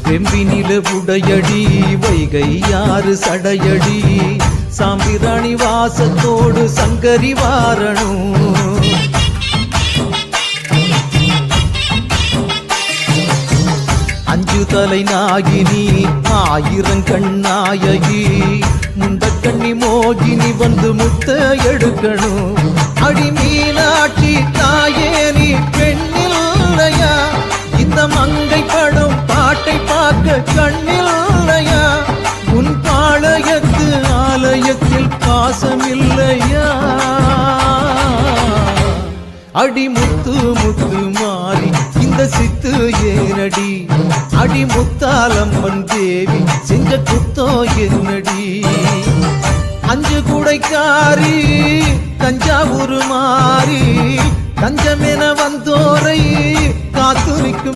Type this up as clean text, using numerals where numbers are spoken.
வெம்பினில உடையடி வைகை யாறு சடையடி சாம்பிராணி வாசத்தோடு சங்கரி வாரணும் அஞ்சு தலை நாகினி ஆயிரங்கண்ணாயகி முண்டக்கண்ணி மோகினி வந்து முத்த எடுக்கணும் அடி மீனாட்சி தாயே நீ பெண்ணில்லையா இந்த மங்கை படும் பாட்டை பார்க்க கண்ணில்லையா உன் பாளையத்து ஆலயத்தில் பாசமில்லையா அடி முத்து முத்து மாறி இந்த சித்து ஏனடி அடி முத்தாலம்மன் தேவி செஞ்ச குத்தோ என்னடி அஞ்சு குடைக்காரி தஞ்சாவூர் மாறி தஞ்சமென வந்தோரை காத்து நிற்கும்